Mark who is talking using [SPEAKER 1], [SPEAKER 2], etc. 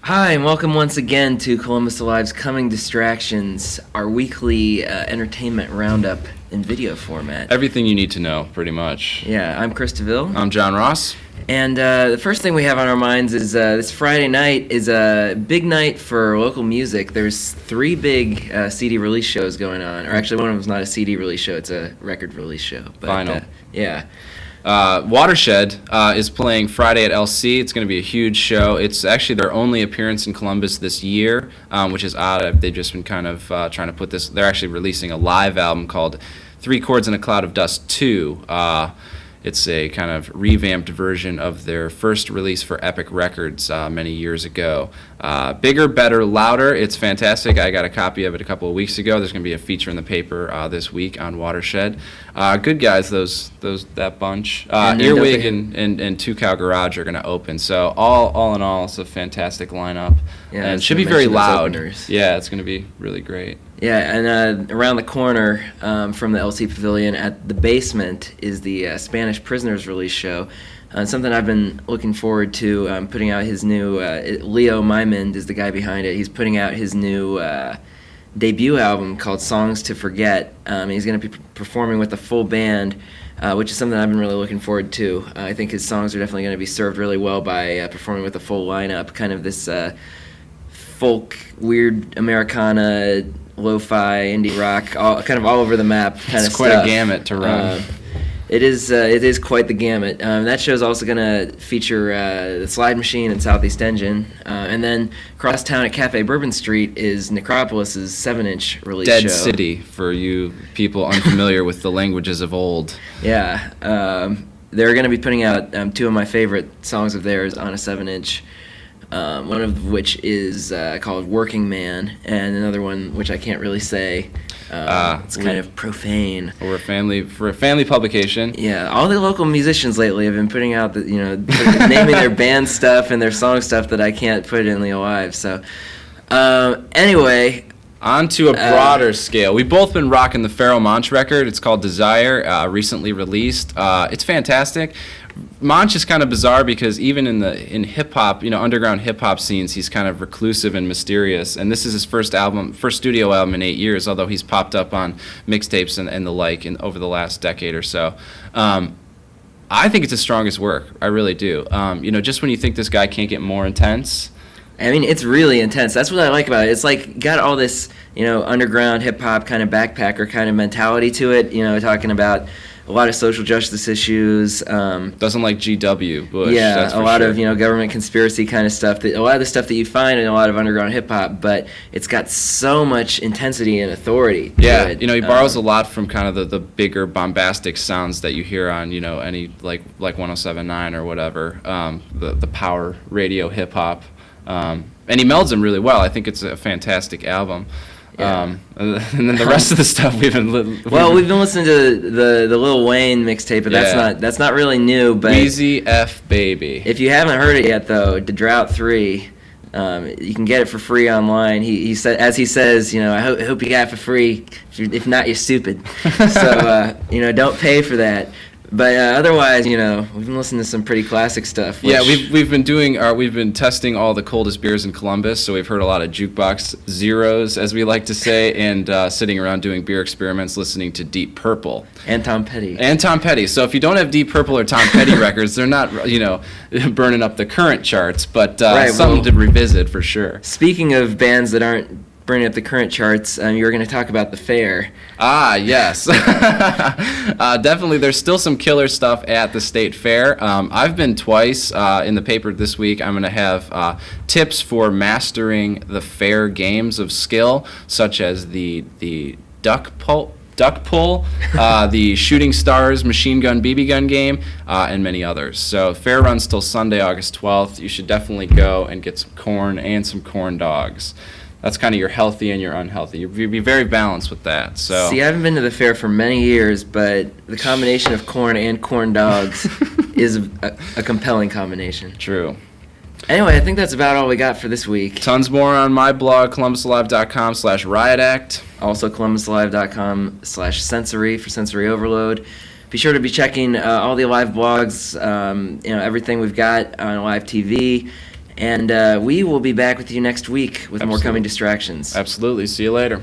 [SPEAKER 1] Hi, and welcome once again to Columbus Alive's Coming Distractions, our weekly entertainment roundup in video format.
[SPEAKER 2] Everything you need to know, pretty much.
[SPEAKER 1] Yeah, I'm Chris DeVille.
[SPEAKER 2] I'm John Ross.
[SPEAKER 1] And the first thing we have on our minds is this Friday night is a big night for local music. There's three big CD release shows going on. Or actually, one of them's not a CD release show, it's a record release show. But,
[SPEAKER 2] Vinyl.
[SPEAKER 1] Yeah.
[SPEAKER 2] Watershed is playing Friday at LC. It's going to be a huge show. It's actually their only appearance in Columbus this year, which is odd. They've just been kind of trying to put this. They're actually releasing a live album called Three Chords in a Cloud of Dust 2. It's a kind of revamped version of their first release for Epic Records many years ago. Bigger, better, louder. It's fantastic. I got a copy of it a couple of weeks ago. There's going to be a feature in the paper this week on Watershed. Good guys, that bunch. Earwig and Two Cow Garage are going to open. So all in all, it's a fantastic lineup.
[SPEAKER 1] Yeah,
[SPEAKER 2] and it should be very loud. Yeah, it's going to be really great.
[SPEAKER 1] Yeah, and around the corner from the LC Pavilion at the basement is the Spanish Prisoners release show. Something I've been looking forward to, putting out his new, Leo Mymond is the guy behind it. He's putting out his new debut album called Songs to Forget. He's going to be performing with a full band, which is something I've been really looking forward to. I think his songs are definitely going to be served really well by performing with a full lineup, kind of this folk, weird Americana, lo-fi, indie rock, kind of all over the map kind of stuff.
[SPEAKER 2] It's quite a gamut to run.
[SPEAKER 1] It is quite the gamut. That show is also going to feature the Slide Machine and Southeast Engine. And then across town at Cafe Bourbon Street is Necropolis' 7-inch release show.
[SPEAKER 2] Dead City, for you people unfamiliar with the languages of old.
[SPEAKER 1] Yeah. They're going to be putting out two of my favorite songs of theirs on a 7-inch. One of which is called Working Man, and another one which I can't really say. It's kind of profane.
[SPEAKER 2] For a family publication.
[SPEAKER 1] Yeah, all the local musicians lately have been putting out naming their band stuff and their song stuff that I can't put in the Alive. So, anyway.
[SPEAKER 2] On to a broader scale. We've both been rocking the Pharoah Monch record. It's called Desire, recently released. It's fantastic. Monch is kind of bizarre because even in hip hop, underground hip hop scenes, he's kind of reclusive and mysterious. And this is his first studio album in 8 years, although he's popped up on mixtapes and the like over the last decade or so. I think it's his strongest work. I really do. Just when you think this guy can't get more intense.
[SPEAKER 1] I mean, it's really intense. That's what I like about it. It's like got all this, underground hip hop kind of backpacker kind of mentality to it. Talking about a lot of social justice issues.
[SPEAKER 2] Doesn't like G.W. Bush.
[SPEAKER 1] Yeah,
[SPEAKER 2] that's for
[SPEAKER 1] a lot
[SPEAKER 2] sure.
[SPEAKER 1] of government conspiracy kind of stuff. A lot of the stuff that you find in a lot of underground hip hop, but it's got so much intensity and authority.
[SPEAKER 2] Yeah,
[SPEAKER 1] to it.
[SPEAKER 2] He borrows a lot from kind of the bigger bombastic sounds that you hear on any like 107.9 or whatever, the power radio hip hop. And he melds them really well. I think it's a fantastic album.
[SPEAKER 1] Yeah.
[SPEAKER 2] And then the rest of the stuff we've been
[SPEAKER 1] listening to the Lil Wayne mixtape, but that's not really new. But
[SPEAKER 2] Weezy F Baby.
[SPEAKER 1] If you haven't heard it yet, though, The Drought 3, you can get it for free online. He said, as he says, I hope you got it for free. If not, you're stupid. So don't pay for that. But otherwise, we've been listening to some pretty classic stuff.
[SPEAKER 2] Yeah, we've been testing all the coldest beers in Columbus, so we've heard a lot of jukebox zeros, as we like to say, and sitting around doing beer experiments, listening to Deep Purple
[SPEAKER 1] and Tom Petty.
[SPEAKER 2] So if you don't have Deep Purple or Tom Petty records, they're not burning up the current charts, but something to revisit for sure.
[SPEAKER 1] Speaking of bands that aren't burning up the current charts, you were going to talk about the fair.
[SPEAKER 2] Ah, yes. Definitely, there's still some killer stuff at the state fair. I've been twice in the paper this week. I'm going to have tips for mastering the fair games of skill, such as the duck pull, the Shooting Stars machine gun BB gun game, and many others. So fair runs till Sunday, August 12th. You should definitely go and get some corn and some corn dogs. That's kind of your healthy and your unhealthy. You'll be very balanced with that. So
[SPEAKER 1] see, I haven't been to the fair for many years, but the combination of corn and corn dogs is a compelling combination.
[SPEAKER 2] True.
[SPEAKER 1] Anyway, I think that's about all we got for this week.
[SPEAKER 2] Tons more on my blog, columbusalive.com/riot-act.
[SPEAKER 1] Also, columbusalive.com/sensory for sensory overload. Be sure to be checking all the Alive blogs, everything we've got on Alive TV. And we will be back with you next week with more
[SPEAKER 2] Absolutely.
[SPEAKER 1] coming distractions.
[SPEAKER 2] Absolutely. See you later.